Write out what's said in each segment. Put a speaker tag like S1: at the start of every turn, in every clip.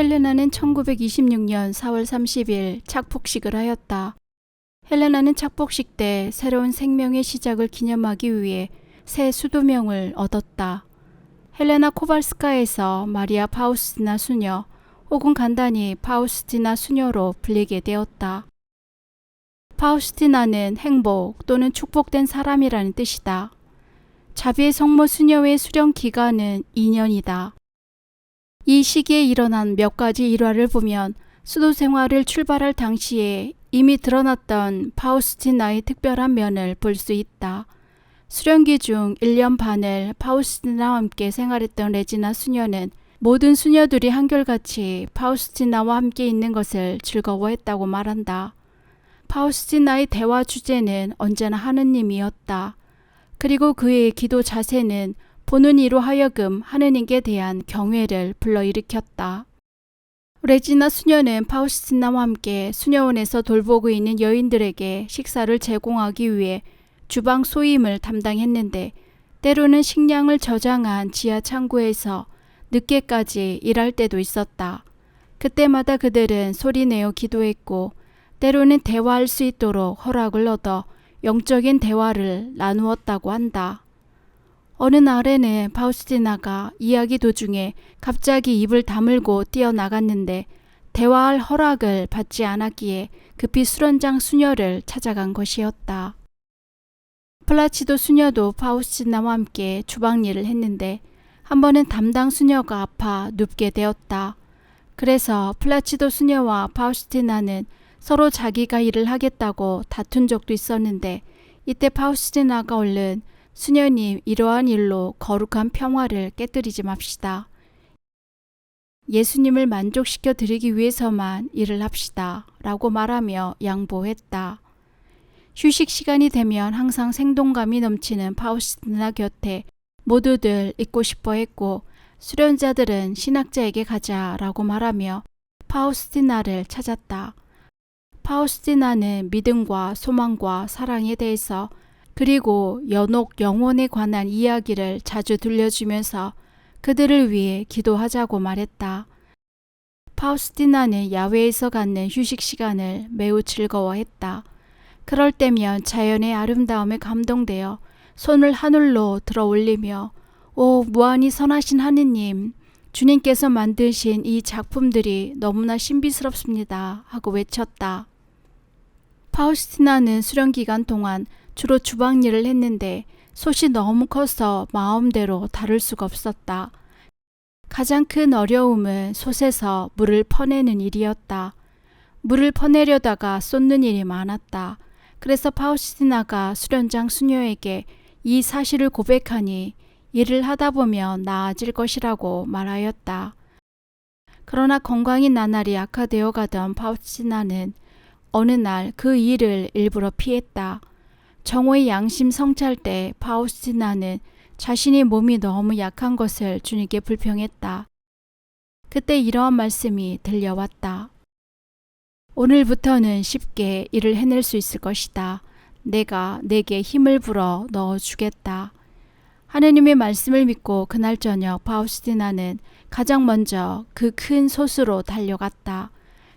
S1: 헬레나는 1926년 4월 30일 착복식을 하였다. 헬레나는 착복식 때 새로운 생명의 시작을 기념하기 위해 새 수도명을 얻었다. 헬레나 코발스카에서 마리아 파우스티나 수녀 혹은 간단히 파우스티나 수녀로 불리게 되었다. 파우스티나는 행복 또는 축복된 사람이라는 뜻이다. 자비의 성모 수녀의 수령 기간은 2년이다. 이 시기에 일어난 몇 가지 일화를 보면 수도 생활을 출발할 당시에 이미 드러났던 파우스티나의 특별한 면을 볼 수 있다. 수령기 중 1년 반을 파우스티나와 함께 생활했던 레지나 수녀는 모든 수녀들이 한결같이 파우스티나와 함께 있는 것을 즐거워했다고 말한다. 파우스티나의 대화 주제는 언제나 하느님이었다. 그리고 그의 기도 자세는 보는 이로 하여금 하느님께 대한 경외를 불러일으켰다. 레지나 수녀는 파우스티나와 함께 수녀원에서 돌보고 있는 여인들에게 식사를 제공하기 위해 주방 소임을 담당했는데 때로는 식량을 저장한 지하 창고에서 늦게까지 일할 때도 있었다. 그때마다 그들은 소리내어 기도했고 때로는 대화할 수 있도록 허락을 얻어 영적인 대화를 나누었다고 한다. 어느 날에는 파우스티나가 이야기 도중에 갑자기 입을 다물고 뛰어나갔는데 대화할 허락을 받지 않았기에 급히 수련장 수녀를 찾아간 것이었다. 플라치도 수녀도 파우스티나와 함께 주방 일을 했는데 한 번은 담당 수녀가 아파 눕게 되었다. 그래서 플라치도 수녀와 파우스티나는 서로 자기가 일을 하겠다고 다툰 적도 있었는데 이때 파우스티나가 얼른 수녀님, 이러한 일로 거룩한 평화를 깨뜨리지 맙시다. 예수님을 만족시켜 드리기 위해서만 일을 합시다. 라고 말하며 양보했다. 휴식 시간이 되면 항상 생동감이 넘치는 파우스티나 곁에 모두들 있고 싶어 했고 수련자들은 신학자에게 가자라고 말하며 파우스티나를 찾았다. 파우스티나는 믿음과 소망과 사랑에 대해서 그리고 연옥 영혼에 관한 이야기를 자주 들려주면서 그들을 위해 기도하자고 말했다. 파우스티나는 야외에서 갖는 휴식 시간을 매우 즐거워했다. 그럴 때면 자연의 아름다움에 감동되어 손을 하늘로 들어 올리며 오 무한히 선하신 하느님, 주님께서 만드신 이 작품들이 너무나 신비스럽습니다 하고 외쳤다. 파우스티나는 수련 기간 동안 주로 주방 일을 했는데 솥이 너무 커서 마음대로 다룰 수가 없었다. 가장 큰 어려움은 솥에서 물을 퍼내는 일이었다. 물을 퍼내려다가 쏟는 일이 많았다. 그래서 파우스티나가 수련장 수녀에게 이 사실을 고백하니 일을 하다 보면 나아질 것이라고 말하였다. 그러나 건강이 나날이 악화되어 가던 파우스티나는 어느 날 그 일을 일부러 피했다. 정오의 양심 성찰 때 파우스티나는 자신의 몸이 너무 약한 것을 주님께 불평했다. 그때 이러한 말씀이 들려왔다. 오늘부터는 쉽게 일을 해낼 수 있을 것이다. 내가 내게 힘을 불어 넣어주겠다. 하느님의 말씀을 믿고 그날 저녁 파우스티나는 가장 먼저 그 큰 솥으로 달려갔다.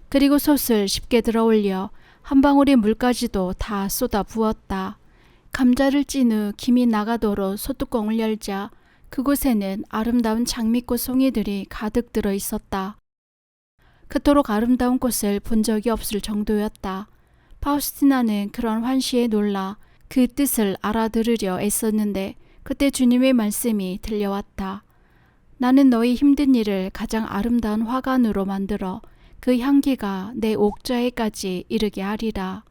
S1: 그리고 솥을 쉽게 들어올려 한 방울의 물까지도 다 쏟아 부었다. 감자를 찐 후 김이 나가도록 솥뚜껑을 열자 그곳에는 아름다운 장미꽃 송이들이 가득 들어 있었다. 그토록 아름다운 꽃을 본 적이 없을 정도였다. 파우스티나는 그런 환시에 놀라 그 뜻을 알아들으려 애썼는데 그때 주님의 말씀이 들려왔다. 나는 너희 힘든 일을 가장 아름다운 화관으로 만들어 그 향기가 내 옥좌에까지 이르게 하리라.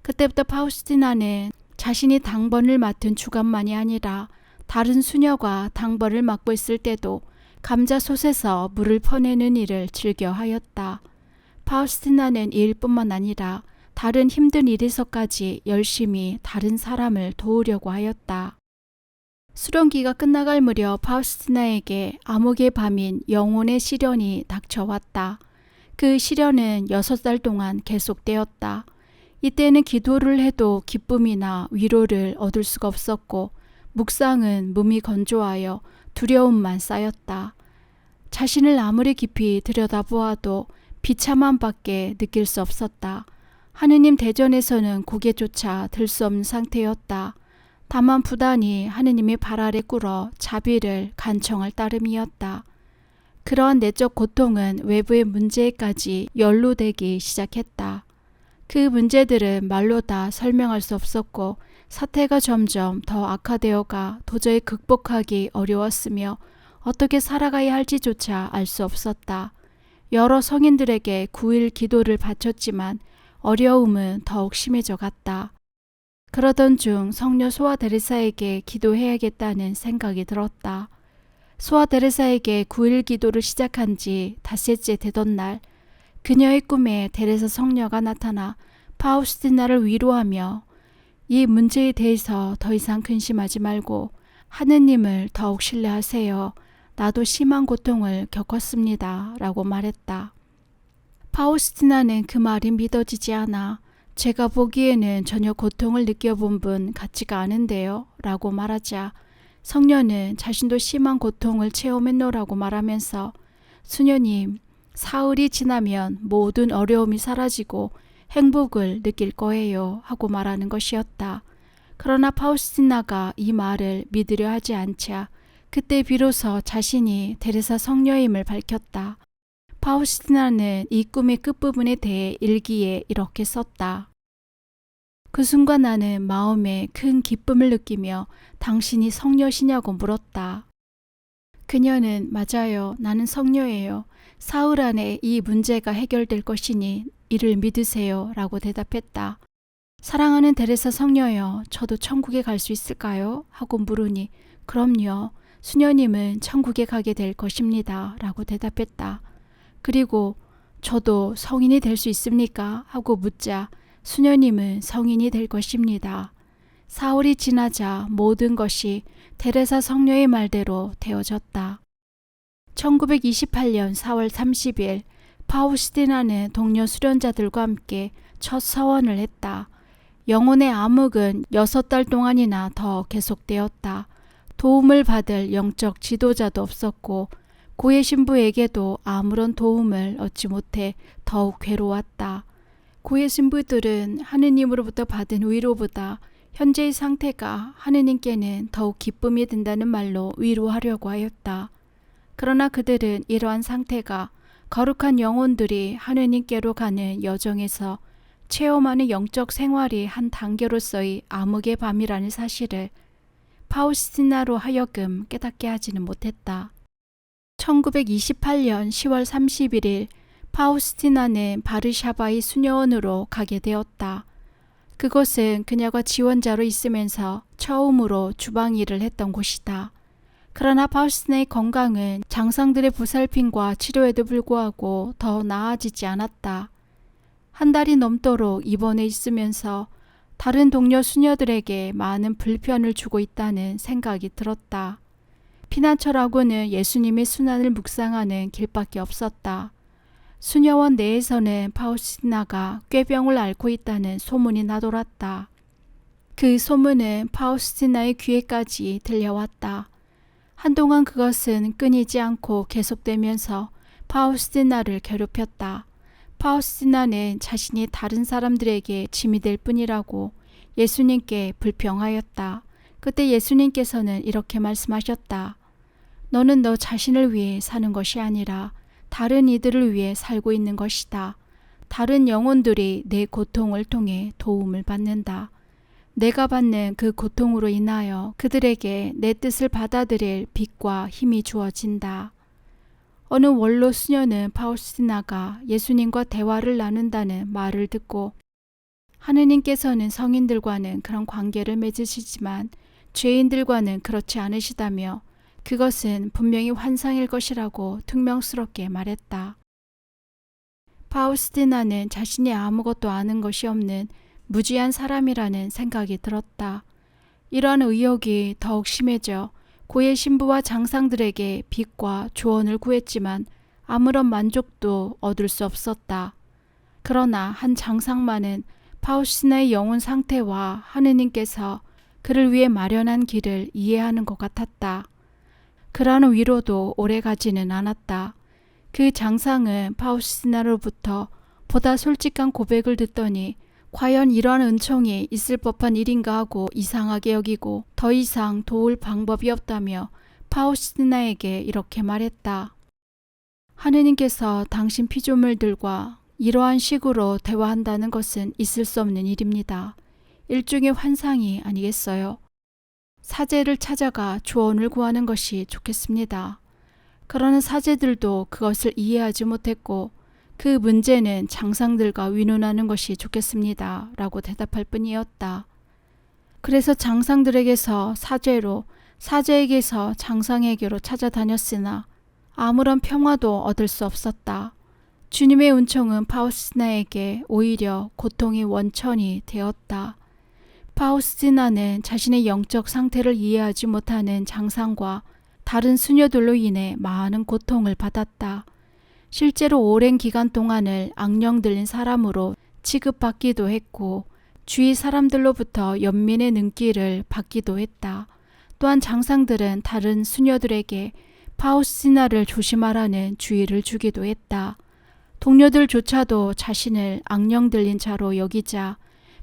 S1: 그때부터 파우스티나는 자신이 당번을 맡은 주간만이 아니라 다른 수녀가 당번을 맡고 있을 때도 감자솥에서 물을 퍼내는 일을 즐겨 하였다. 파우스티나는 이 일뿐만 아니라 다른 힘든 일에서까지 열심히 다른 사람을 도우려고 하였다. 수련기가 끝나갈 무렵 파우스티나에게 암흑의 밤인 영혼의 시련이 닥쳐왔다. 그 시련은 6달 동안 계속되었다. 이때는 기도를 해도 기쁨이나 위로를 얻을 수가 없었고 묵상은 몸이 건조하여 두려움만 쌓였다. 자신을 아무리 깊이 들여다보아도 비참함밖에 느낄 수 없었다. 하느님 대전에서는 고개조차 들 수 없는 상태였다. 다만 부단히 하느님의 발 아래 꿇어 자비를 간청할 따름이었다. 그러한 내적 고통은 외부의 문제에까지 연루되기 시작했다. 그 문제들은 말로 다 설명할 수 없었고 사태가 점점 더 악화되어가 도저히 극복하기 어려웠으며 어떻게 살아가야 할지조차 알 수 없었다. 여러 성인들에게 9일 기도를 바쳤지만 어려움은 더욱 심해져 갔다. 그러던 중 성녀 소아 데레사에게 기도해야겠다는 생각이 들었다. 소아 데레사에게 9일 기도를 시작한 지 닷새째 되던 날, 그녀의 꿈에 데레사 성녀가 나타나 파우스티나를 위로하며 이 문제에 대해서 더 이상 근심하지 말고 하느님을 더욱 신뢰하세요. 나도 심한 고통을 겪었습니다. 라고 말했다. 파우스티나는 그 말이 믿어지지 않아 제가 보기에는 전혀 고통을 느껴본 분 같지가 않은데요. 라고 말하자 성녀는 자신도 심한 고통을 체험했노라고 말하면서 수녀님, 사흘이 지나면 모든 어려움이 사라지고 행복을 느낄 거예요. 하고 말하는 것이었다. 그러나 파우스티나가 이 말을 믿으려 하지 않자 그때 비로소 자신이 데레사 성녀임을 밝혔다. 파우스티나는 이 꿈의 끝부분에 대해 일기에 이렇게 썼다. 그 순간 나는 마음에 큰 기쁨을 느끼며 당신이 성녀시냐고 물었다. 그녀는 맞아요. 나는 성녀예요. 사흘 안에 이 문제가 해결될 것이니 이를 믿으세요. 라고 대답했다. 사랑하는 데레사 성녀여, 저도 천국에 갈 수 있을까요? 하고 물으니 그럼요. 수녀님은 천국에 가게 될 것입니다. 라고 대답했다. 그리고 저도 성인이 될 수 있습니까? 하고 묻자 수녀님은 성인이 될 것입니다. 사흘이 지나자 모든 것이 데레사 성녀의 말대로 되어졌다. 1928년 4월 30일 파우스티나는 동료 수련자들과 함께 첫 서원을 했다. 영혼의 암흑은 6달 동안이나 더 계속되었다. 도움을 받을 영적 지도자도 없었고 고해 신부에게도 아무런 도움을 얻지 못해 더욱 괴로웠다. 고해 신부들은 하느님으로부터 받은 위로보다 현재의 상태가 하느님께는 더욱 기쁨이 된다는 말로 위로하려고 하였다. 그러나 그들은 이러한 상태가 거룩한 영혼들이 하느님께로 가는 여정에서 체험하는 영적 생활이 한 단계로서의 암흑의 밤이라는 사실을 파우스티나로 하여금 깨닫게 하지는 못했다. 1928년 10월 31일 파우스티나는 바르샤바의 수녀원으로 가게 되었다. 그곳은 그녀가 지원자로 있으면서 처음으로 주방 일을 했던 곳이다. 그러나 파우스티나의 건강은 장상들의 보살핌과 치료에도 불구하고 더 나아지지 않았다. 한 달이 넘도록 입원해 있으면서 다른 동료 수녀들에게 많은 불편을 주고 있다는 생각이 들었다. 피난처라고는 예수님의 순환을 묵상하는 길밖에 없었다. 수녀원 내에서는 파우스티나가 꾀병을 앓고 있다는 소문이 나돌았다. 그 소문은 파우스티나의 귀에까지 들려왔다. 한동안 그것은 끊이지 않고 계속되면서 파우스티나를 괴롭혔다. 파우스티나는 자신이 다른 사람들에게 짐이 될 뿐이라고 예수님께 불평하였다. 그때 예수님께서는 이렇게 말씀하셨다. 너는 너 자신을 위해 사는 것이 아니라 다른 이들을 위해 살고 있는 것이다. 다른 영혼들이 내 고통을 통해 도움을 받는다. 내가 받는 그 고통으로 인하여 그들에게 내 뜻을 받아들일 빛과 힘이 주어진다. 어느 원로 수녀는 파우스티나가 예수님과 대화를 나눈다는 말을 듣고 하느님께서는 성인들과는 그런 관계를 맺으시지만 죄인들과는 그렇지 않으시다며 그것은 분명히 환상일 것이라고 퉁명스럽게 말했다. 파우스티나는 자신이 아무것도 아는 것이 없는 무지한 사람이라는 생각이 들었다. 이러한 의혹이 더욱 심해져 고해 신부와 장상들에게 빛과 조언을 구했지만 아무런 만족도 얻을 수 없었다. 그러나 한 장상만은 파우스티나의 영혼 상태와 하느님께서 그를 위해 마련한 길을 이해하는 것 같았다. 그러한 위로도 오래가지는 않았다. 그 장상은 파우스티나로부터 보다 솔직한 고백을 듣더니 과연 이러한 은총이 있을 법한 일인가 하고 이상하게 여기고 더 이상 도울 방법이 없다며 파우스티나에게 이렇게 말했다. 하느님께서 당신 피조물들과 이러한 식으로 대화한다는 것은 있을 수 없는 일입니다. 일종의 환상이 아니겠어요? 사제를 찾아가 조언을 구하는 것이 좋겠습니다. 그러나 사제들도 그것을 이해하지 못했고 그 문제는 장상들과 의논하는 것이 좋겠습니다. 라고 대답할 뿐이었다. 그래서 장상들에게서 사제로, 사제에게서 장상에게로 찾아다녔으나 아무런 평화도 얻을 수 없었다. 주님의 은총은 파우스티나에게 오히려 고통의 원천이 되었다. 파우스티나는 자신의 영적 상태를 이해하지 못하는 장상과 다른 수녀들로 인해 많은 고통을 받았다. 실제로 오랜 기간 동안을 악령 들린 사람으로 취급받기도 했고 주위 사람들로부터 연민의 눈길을 받기도 했다. 또한 장상들은 다른 수녀들에게 파우스티나를 조심하라는 주의를 주기도 했다. 동료들조차도 자신을 악령 들린 자로 여기자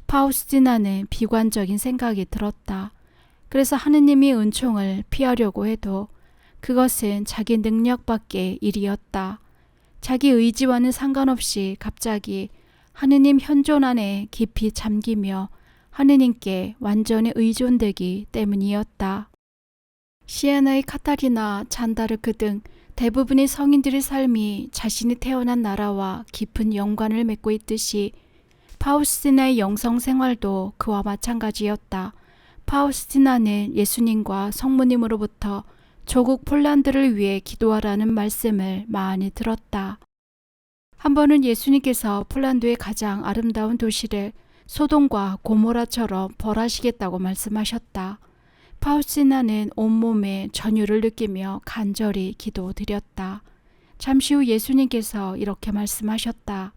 S1: 파우스티나는 비관적인 생각이 들었다. 그래서 하느님이 은총을 피하려고 해도 그것은 자기 능력 밖의 일이었다. 자기 의지와는 상관없이 갑자기 하느님 현존 안에 깊이 잠기며 하느님께 완전히 의존되기 때문이었다. 시에나의 카타리나, 잔다르크 등 대부분의 성인들의 삶이 자신이 태어난 나라와 깊은 연관을 맺고 있듯이 파우스티나의 영성 생활도 그와 마찬가지였다. 파우스티나는 예수님과 성모님으로부터 조국 폴란드를 위해 기도하라는 말씀을 많이 들었다. 한 번은 예수님께서 폴란드의 가장 아름다운 도시를 소돔과 고모라처럼 벌하시겠다고 말씀하셨다. 파우스티나는 온몸에 전율을 느끼며 간절히 기도드렸다. 잠시 후 예수님께서 이렇게 말씀하셨다.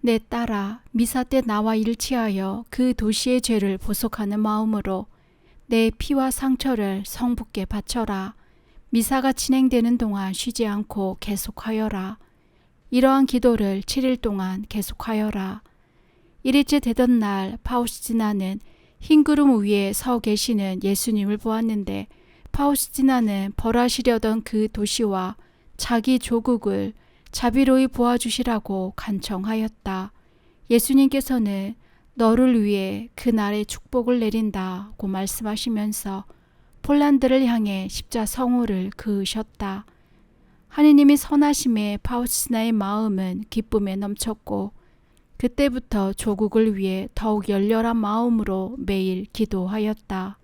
S1: 내 딸아, 미사 때 나와 일치하여 그 도시의 죄를 보속하는 마음으로 내 피와 상처를 성부께 바쳐라. 미사가 진행되는 동안 쉬지 않고 계속하여라. 이러한 기도를 7일 동안 계속하여라. 1일째 되던 날 파우스티나는 흰 구름 위에 서 계시는 예수님을 보았는데 파우스티나는 벌하시려던 그 도시와 자기 조국을 자비로이 보아주시라고 간청하였다. 예수님께서는 너를 위해 그날의 축복을 내린다고 말씀하시면서 폴란드를 향해 십자 성호를 그으셨다. 하느님의 선하심에 파우스티나의 마음은 기쁨에 넘쳤고 그때부터 조국을 위해 더욱 열렬한 마음으로 매일 기도하였다.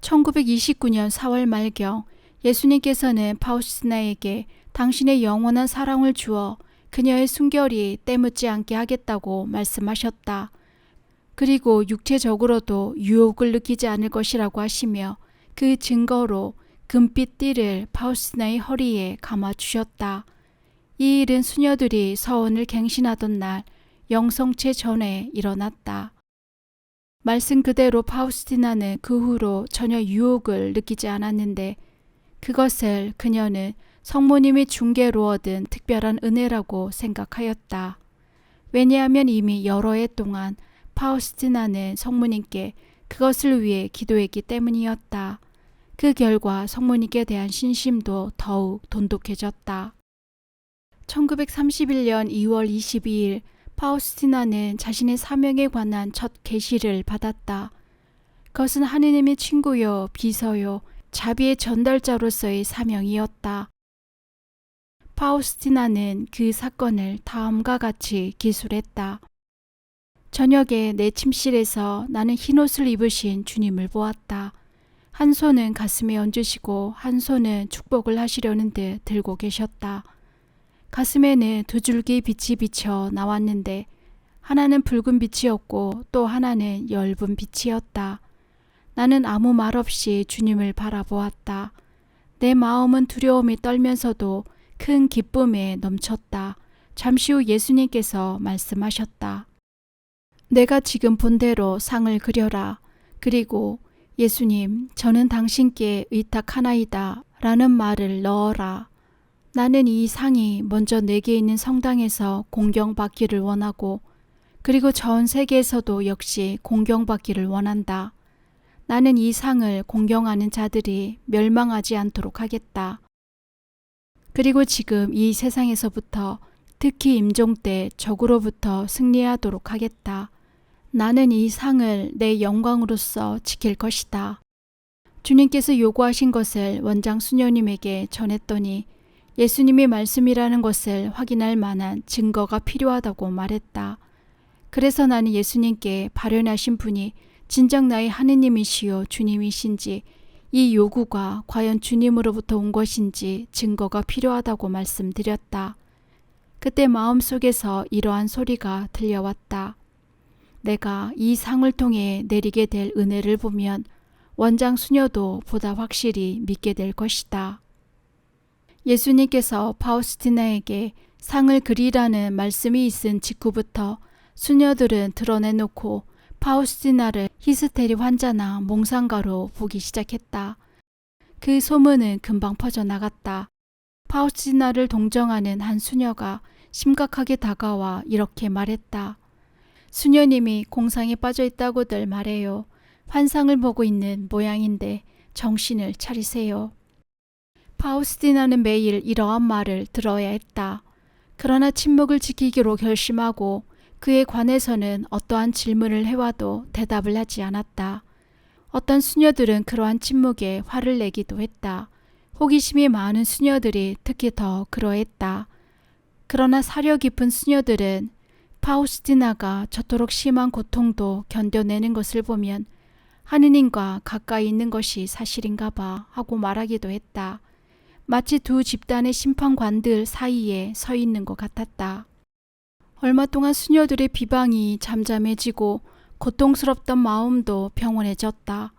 S1: 1929년 4월 말경 예수님께서는 파우스티나에게 당신의 영원한 사랑을 주어 그녀의 순결이 때묻지 않게 하겠다고 말씀하셨다. 그리고 육체적으로도 유혹을 느끼지 않을 것이라고 하시며 그 증거로 금빛 띠를 파우스티나의 허리에 감아주셨다. 이 일은 수녀들이 서원을 갱신하던 날 영성체 전에 일어났다. 말씀 그대로 파우스티나는 그 후로 전혀 유혹을 느끼지 않았는데 그것을 그녀는 성모님의 중개로 얻은 특별한 은혜라고 생각하였다. 왜냐하면 이미 여러 해 동안 파우스티나는 성모님께 그것을 위해 기도했기 때문이었다. 그 결과 성모님께 대한 신심도 더욱 돈독해졌다. 1931년 2월 22일 파우스티나는 자신의 사명에 관한 첫 계시를 받았다. 그것은 하느님의 친구요, 비서요, 자비의 전달자로서의 사명이었다. 파우스티나는 그 사건을 다음과 같이 기술했다. 저녁에 내 침실에서 나는 흰옷을 입으신 주님을 보았다. 한 손은 가슴에 얹으시고 한 손은 축복을 하시려는 듯 들고 계셨다. 가슴에는 두 줄기 빛이 비쳐 나왔는데 하나는 붉은 빛이었고 또 하나는 엷은 빛이었다. 나는 아무 말 없이 주님을 바라보았다. 내 마음은 두려움이 떨면서도 큰 기쁨에 넘쳤다. 잠시 후 예수님께서 말씀하셨다. 내가 지금 본 대로 상을 그려라. 그리고 예수님, 저는 당신께 의탁하나이다 라는 말을 넣어라. 나는 이 상이 먼저 내게 있는 성당에서 공경받기를 원하고 그리고 전 세계에서도 역시 공경받기를 원한다. 나는 이 상을 공경하는 자들이 멸망하지 않도록 하겠다. 그리고 지금 이 세상에서부터 특히 임종 때 적으로부터 승리하도록 하겠다. 나는 이 상을 내 영광으로서 지킬 것이다. 주님께서 요구하신 것을 원장 수녀님에게 전했더니 예수님이 말씀이라는 것을 확인할 만한 증거가 필요하다고 말했다. 그래서 나는 예수님께 발현하신 분이 진정 나의 하느님이시요 주님이신지 이 요구가 과연 주님으로부터 온 것인지 증거가 필요하다고 말씀드렸다. 그때 마음속에서 이러한 소리가 들려왔다. 내가 이 상을 통해 내리게 될 은혜를 보면 원장 수녀도 보다 확실히 믿게 될 것이다. 예수님께서 파우스티나에게 상을 그리라는 말씀이 있은 직후부터 수녀들은 드러내놓고 파우스티나를 히스테리 환자나 몽상가로 보기 시작했다. 그 소문은 금방 퍼져나갔다. 파우스티나를 동정하는 한 수녀가 심각하게 다가와 이렇게 말했다. 수녀님이 공상에 빠져 있다고들 말해요. 환상을 보고 있는 모양인데 정신을 차리세요. 파우스티나는 매일 이러한 말을 들어야 했다. 그러나 침묵을 지키기로 결심하고 그에 관해서는 어떠한 질문을 해와도 대답을 하지 않았다. 어떤 수녀들은 그러한 침묵에 화를 내기도 했다. 호기심이 많은 수녀들이 특히 더 그러했다. 그러나 사려 깊은 수녀들은 파우스티나가 저토록 심한 고통도 견뎌내는 것을 보면 하느님과 가까이 있는 것이 사실인가 봐 하고 말하기도 했다. 마치 두 집단의 심판관들 사이에 서 있는 것 같았다. 얼마 동안 수녀들의 비방이 잠잠해지고 고통스럽던 마음도 평온해졌다.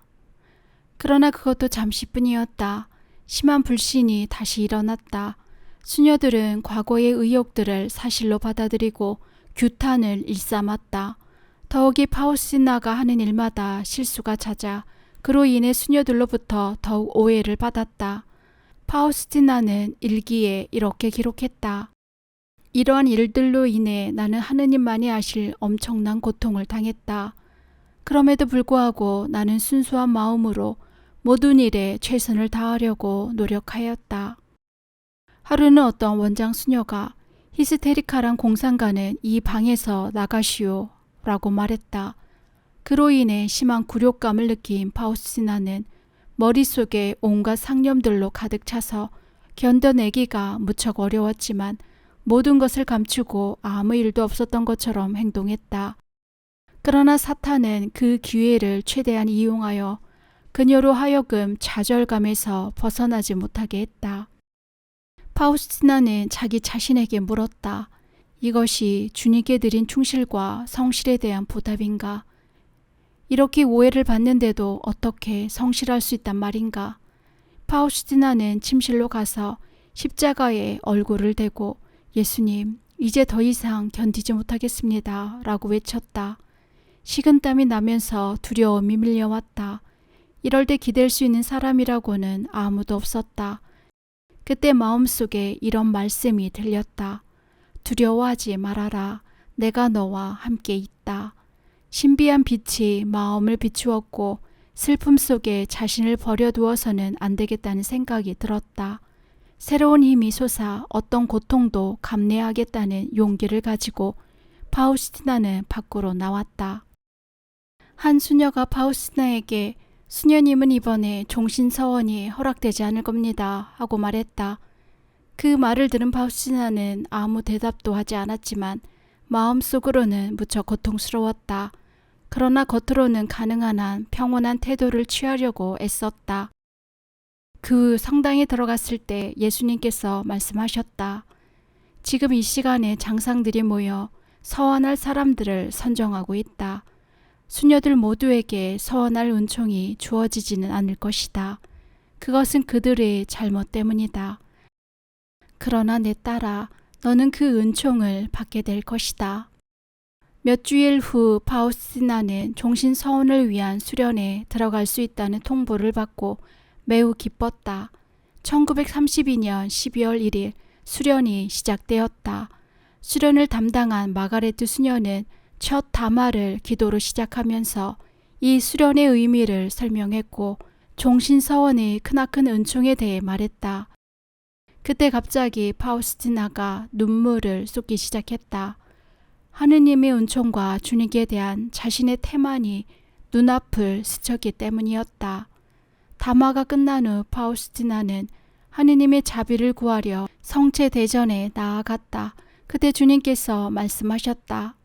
S1: 그러나 그것도 잠시뿐이었다. 심한 불신이 다시 일어났다. 수녀들은 과거의 의혹들을 사실로 받아들이고 규탄을 일삼았다. 더욱이 파우스티나가 하는 일마다 실수가 잦아 그로 인해 수녀들로부터 더욱 오해를 받았다. 파우스티나는 일기에 이렇게 기록했다. 이러한 일들로 인해 나는 하느님만이 아실 엄청난 고통을 당했다. 그럼에도 불구하고 나는 순수한 마음으로 모든 일에 최선을 다하려고 노력하였다. 하루는 어떤 원장 수녀가 히스테리칼한 공상가는 이 방에서 나가시오 라고 말했다. 그로 인해 심한 굴욕감을 느낀 파우스티나는 머릿속에 온갖 상념들로 가득 차서 견뎌내기가 무척 어려웠지만 모든 것을 감추고 아무 일도 없었던 것처럼 행동했다. 그러나 사탄은 그 기회를 최대한 이용하여 그녀로 하여금 좌절감에서 벗어나지 못하게 했다. 파우스티나는 자기 자신에게 물었다. 이것이 주님께 드린 충실과 성실에 대한 보답인가? 이렇게 오해를 받는데도 어떻게 성실할 수 있단 말인가? 파우스티나는 침실로 가서 십자가에 얼굴을 대고 예수님, 이제 더 이상 견디지 못하겠습니다 라고 외쳤다. 식은땀이 나면서 두려움이 밀려왔다. 이럴 때 기댈 수 있는 사람이라고는 아무도 없었다. 그때 마음속에 이런 말씀이 들렸다. 두려워하지 말아라. 내가 너와 함께 있다. 신비한 빛이 마음을 비추었고 슬픔 속에 자신을 버려두어서는 안 되겠다는 생각이 들었다. 새로운 힘이 솟아 어떤 고통도 감내하겠다는 용기를 가지고 파우스티나는 밖으로 나왔다. 한 수녀가 파우스티나에게 수녀님은 이번에 종신서원이 허락되지 않을 겁니다 하고 말했다. 그 말을 들은 파우스티나는 아무 대답도 하지 않았지만 마음속으로는 무척 고통스러웠다. 그러나 겉으로는 가능한 한 평온한 태도를 취하려고 애썼다. 그 성당에 들어갔을 때 예수님께서 말씀하셨다. 지금 이 시간에 장상들이 모여 서원할 사람들을 선정하고 있다. 수녀들 모두에게 서원할 은총이 주어지지는 않을 것이다. 그것은 그들의 잘못 때문이다. 그러나 내 딸아, 너는 그 은총을 받게 될 것이다. 몇 주일 후 파우스티나는 종신서원을 위한 수련에 들어갈 수 있다는 통보를 받고 매우 기뻤다. 1932년 12월 1일 수련이 시작되었다. 수련을 담당한 마가레트 수녀는 첫 담화를 기도로 시작하면서 이 수련의 의미를 설명했고 종신서원의 크나큰 은총에 대해 말했다. 그때 갑자기 파우스티나가 눈물을 쏟기 시작했다. 하느님의 은총과 주님께 대한 자신의 태만이 눈앞을 스쳤기 때문이었다. 담화가 끝난 후 파우스티나는 하느님의 자비를 구하려 성체대전에 나아갔다. 그때 주님께서 말씀하셨다.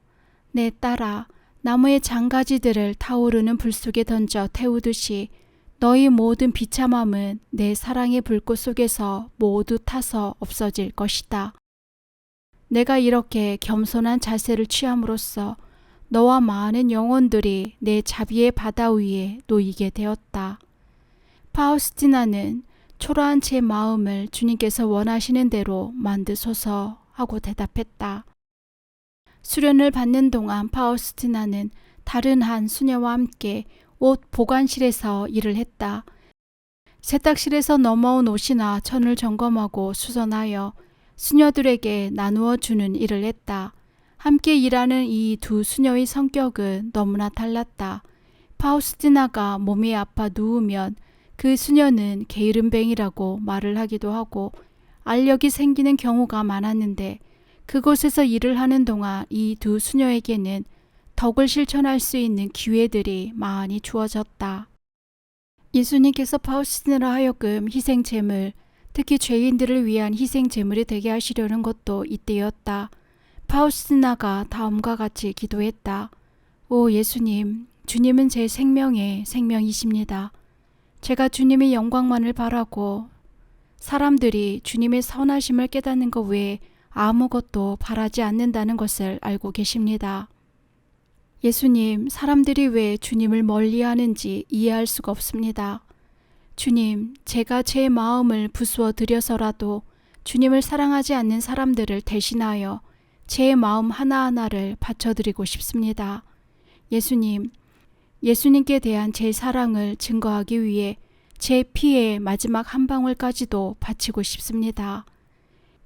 S1: 내 딸아, 나무의 장가지들을 타오르는 불 속에 던져 태우듯이 너희 모든 비참함은 내 사랑의 불꽃 속에서 모두 타서 없어질 것이다. 내가 이렇게 겸손한 자세를 취함으로써 너와 많은 영혼들이 내 자비의 바다 위에 놓이게 되었다. 파우스티나는 초라한 제 마음을 주님께서 원하시는 대로 만드소서 하고 대답했다. 수련을 받는 동안 파우스티나는 다른 한 수녀와 함께 옷 보관실에서 일을 했다. 세탁실에서 넘어온 옷이나 천을 점검하고 수선하여 수녀들에게 나누어 주는 일을 했다. 함께 일하는 이 두 수녀의 성격은 너무나 달랐다. 파우스티나가 몸이 아파 누우면 그 수녀는 게으름뱅이라고 말을 하기도 하고 알력이 생기는 경우가 많았는데 그곳에서 일을 하는 동안 이 두 수녀에게는 덕을 실천할 수 있는 기회들이 많이 주어졌다. 예수님께서 파우스티나로 하여금 희생제물, 특히 죄인들을 위한 희생제물이 되게 하시려는 것도 이때였다. 파우스티나가 다음과 같이 기도했다. 오 예수님, 주님은 제 생명의 생명이십니다. 제가 주님의 영광만을 바라고 사람들이 주님의 선하심을 깨닫는 것 외에 아무것도 바라지 않는다는 것을 알고 계십니다. 예수님, 사람들이 왜 주님을 멀리하는지 이해할 수가 없습니다. 주님, 제가 제 마음을 부수어 드려서라도 주님을 사랑하지 않는 사람들을 대신하여 제 마음 하나하나를 바쳐드리고 싶습니다. 예수님, 예수님께 대한 제 사랑을 증거하기 위해 제 피의 마지막 한 방울까지도 바치고 싶습니다.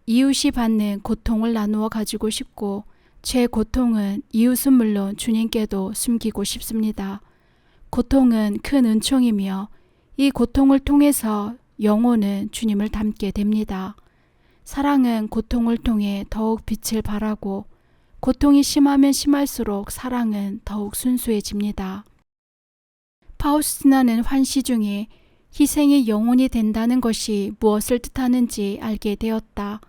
S1: 이웃이 받는 고통을 나누어 가지고 싶고 제 고통은 이웃은 물론 주님께도 숨기고 싶습니다. 고통은 큰 은총이며 이 고통을 통해서 영혼은 주님을 닮게 됩니다. 사랑은 고통을 통해 더욱 빛을 발하고 고통이 심하면 심할수록 사랑은 더욱 순수해집니다. 파우스티나는 환시 중에 희생이 영혼이 된다는 것이 무엇을 뜻하는지 알게 되었다.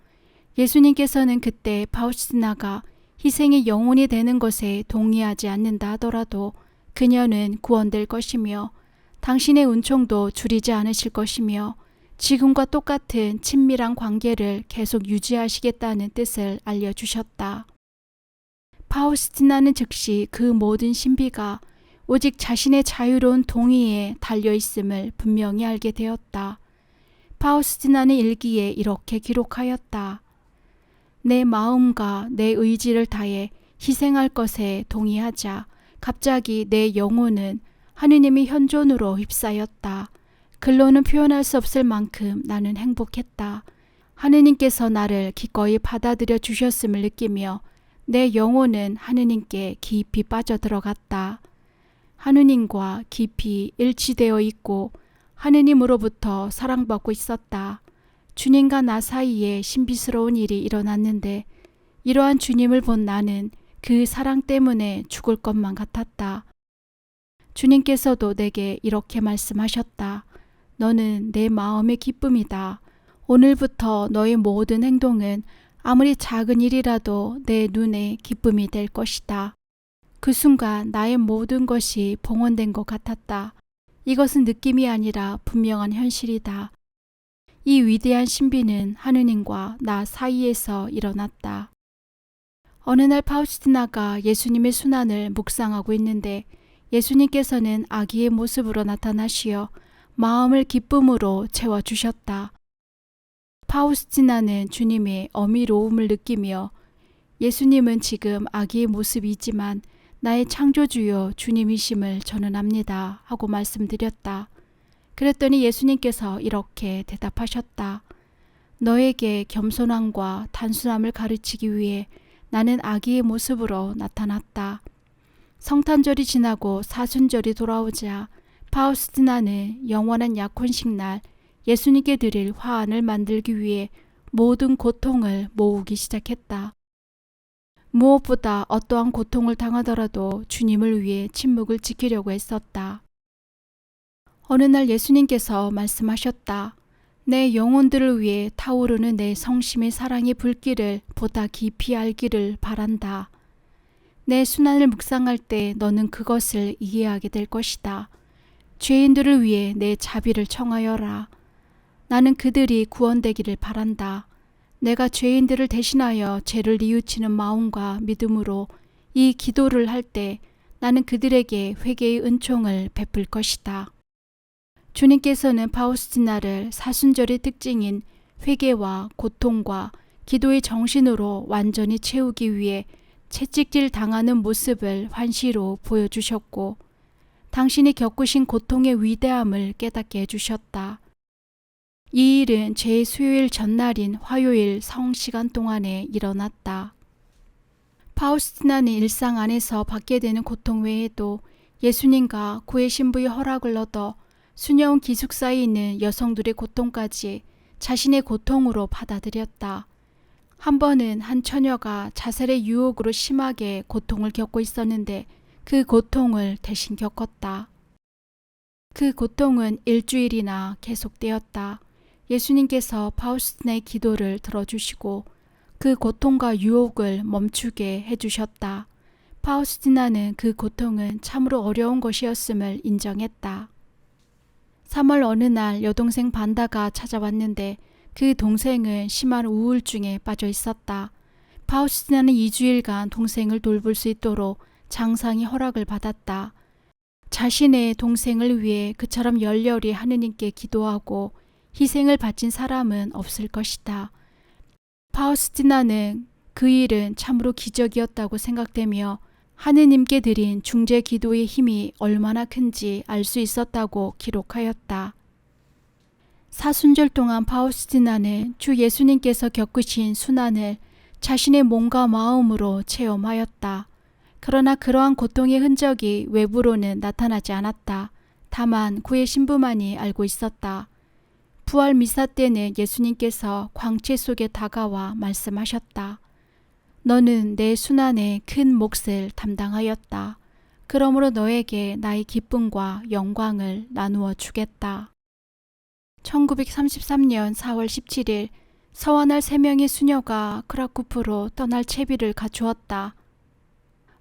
S1: 예수님께서는 그때 파우스티나가 희생이 영혼이 되는 것에 동의하지 않는다 하더라도 그녀는 구원될 것이며 당신의 은총도 줄이지 않으실 것이며 지금과 똑같은 친밀한 관계를 계속 유지하시겠다는 뜻을 알려주셨다. 파우스티나는 즉시 그 모든 신비가 오직 자신의 자유로운 동의에 달려있음을 분명히 알게 되었다. 파우스티나는 일기에 이렇게 기록하였다. 내 마음과 내 의지를 다해 희생할 것에 동의하자 갑자기 내 영혼은 하느님의 현존으로 휩싸였다. 글로는 표현할 수 없을 만큼 나는 행복했다. 하느님께서 나를 기꺼이 받아들여 주셨음을 느끼며 내 영혼은 하느님께 깊이 빠져들어갔다. 하느님과 깊이 일치되어 있고 하느님으로부터 사랑받고 있었다. 주님과 나 사이에 신비스러운 일이 일어났는데 이러한 주님을 본 나는 그 사랑 때문에 죽을 것만 같았다. 주님께서도 내게 이렇게 말씀하셨다. 너는 내 마음의 기쁨이다. 오늘부터 너의 모든 행동은 아무리 작은 일이라도 내 눈에 기쁨이 될 것이다. 그 순간 나의 모든 것이 봉헌된 것 같았다. 이것은 느낌이 아니라 분명한 현실이다. 이 위대한 신비는 하느님과 나 사이에서 일어났다. 어느 날 파우스티나가 예수님의 순환을 묵상하고 있는데 예수님께서는 아기의 모습으로 나타나시어 마음을 기쁨으로 채워주셨다. 파우스티나는 주님의 어미로움을 느끼며 예수님은 지금 아기의 모습이지만 나의 창조주요 주님이심을 저는 압니다 하고 말씀드렸다. 그랬더니 예수님께서 이렇게 대답하셨다. 너에게 겸손함과 단순함을 가르치기 위해 나는 아기의 모습으로 나타났다. 성탄절이 지나고 사순절이 돌아오자 파우스티나는 영원한 약혼식 날 예수님께 드릴 화환을 만들기 위해 모든 고통을 모으기 시작했다. 무엇보다 어떠한 고통을 당하더라도 주님을 위해 침묵을 지키려고 했었다. 어느 날 예수님께서 말씀하셨다. 내 영혼들을 위해 타오르는 내 성심의 사랑의 불길을 보다 깊이 알기를 바란다. 내 순환을 묵상할 때 너는 그것을 이해하게 될 것이다. 죄인들을 위해 내 자비를 청하여라. 나는 그들이 구원되기를 바란다. 내가 죄인들을 대신하여 죄를 뉘우치는 마음과 믿음으로 이 기도를 할 때 나는 그들에게 회개의 은총을 베풀 것이다. 주님께서는 파우스티나를 사순절의 특징인 회개와 고통과 기도의 정신으로 완전히 채우기 위해 채찍질 당하는 모습을 환시로 보여주셨고 당신이 겪으신 고통의 위대함을 깨닫게 해주셨다. 이 일은 제 수요일 전날인 화요일 성시간 동안에 일어났다. 파우스티나는 일상 안에서 받게 되는 고통 외에도 예수님과 구의 신부의 허락을 얻어 수녀원 기숙사에 있는 여성들의 고통까지 자신의 고통으로 받아들였다. 한 번은 한 처녀가 자살의 유혹으로 심하게 고통을 겪고 있었는데 그 고통을 대신 겪었다. 그 고통은 일주일이나 계속되었다. 예수님께서 파우스티나의 기도를 들어주시고 그 고통과 유혹을 멈추게 해주셨다. 파우스티나는 그 고통은 참으로 어려운 것이었음을 인정했다. 3월 어느 날 여동생 반다가 찾아왔는데 그 동생은 심한 우울증에 빠져 있었다. 파우스티나는 2주일간 동생을 돌볼 수 있도록 장상이 허락을 받았다. 자신의 동생을 위해 그처럼 열렬히 하느님께 기도하고 희생을 바친 사람은 없을 것이다. 파우스티나는 그 일은 참으로 기적이었다고 생각되며 하느님께 드린 중재 기도의 힘이 얼마나 큰지 알 수 있었다고 기록하였다. 사순절 동안 파우스티나는 주 예수님께서 겪으신 순환을 자신의 몸과 마음으로 체험하였다. 그러나 그러한 고통의 흔적이 외부로는 나타나지 않았다. 다만 구의 신부만이 알고 있었다. 부활 미사 때는 예수님께서 광채 속에 다가와 말씀하셨다. 너는 내 순환의 큰 몫을 담당하였다. 그러므로 너에게 나의 기쁨과 영광을 나누어 주겠다. 1933년 4월 17일 서원할 3명의 수녀가 크라쿠프로 떠날 채비를 갖추었다.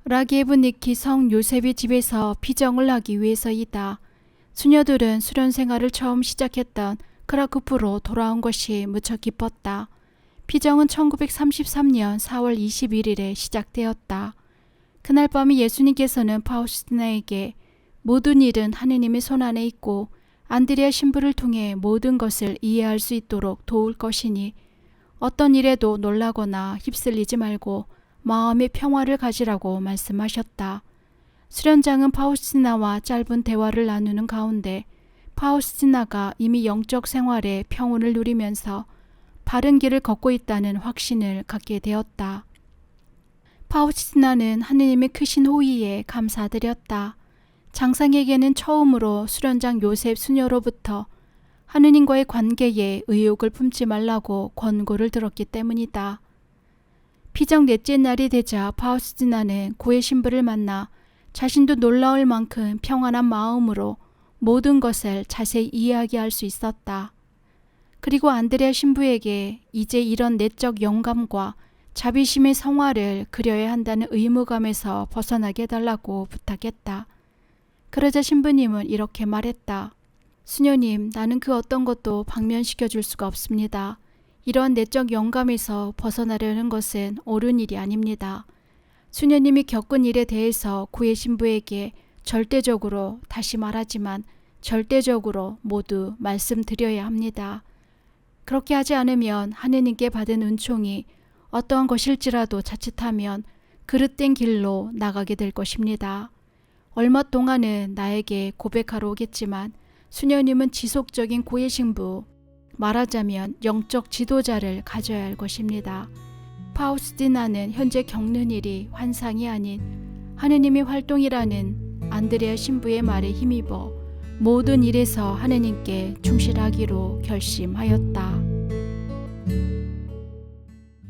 S1: 라기에브니키 성 요셉의 집에서 피정을 하기 위해서이다. 수녀들은 수련 생활을 처음 시작했던 크라쿠프로 돌아온 것이 무척 기뻤다. 피정은 1933년 4월 21일에 시작되었다. 그날 밤에 예수님께서는 파우스티나에게 모든 일은 하느님의 손안에 있고 안드레아 신부를 통해 모든 것을 이해할 수 있도록 도울 것이니 어떤 일에도 놀라거나 휩쓸리지 말고 마음의 평화를 가지라고 말씀하셨다. 수련장은 파우스티나와 짧은 대화를 나누는 가운데 파우스티나가 이미 영적 생활의 평온을 누리면서 바른 길을 걷고 있다는 확신을 갖게 되었다. 파우스티나는 하느님의 크신 호의에 감사드렸다. 장상에게는 처음으로 수련장 요셉 수녀로부터 하느님과의 관계에 의욕을 품지 말라고 권고를 들었기 때문이다. 피정 넷째 날이 되자 파우스티나는 구의 신부를 만나 자신도 놀라울 만큼 평안한 마음으로 모든 것을 자세히 이야기할 수 있었다. 그리고 안드레아 신부에게 이제 이런 내적 영감과 자비심의 성화를 그려야 한다는 의무감에서 벗어나게 해달라고 부탁했다. 그러자 신부님은 이렇게 말했다. 수녀님, 나는 그 어떤 것도 방면시켜 줄 수가 없습니다. 이러한 내적 영감에서 벗어나려는 것은 옳은 일이 아닙니다. 수녀님이 겪은 일에 대해서 구의 신부에게 절대적으로, 다시 말하지만 절대적으로 모두 말씀드려야 합니다. 그렇게 하지 않으면 하느님께 받은 은총이 어떠한 것일지라도 자칫하면 그릇된 길로 나가게 될 것입니다. 얼마 동안은 나에게 고백하러 오겠지만 수녀님은 지속적인 고해신부, 말하자면 영적 지도자를 가져야 할 것입니다. 파우스티나는 현재 겪는 일이 환상이 아닌 하느님의 활동이라는 안드레아 신부의 말에 힘입어 모든 일에서 하느님께 충실하기로 결심하였다.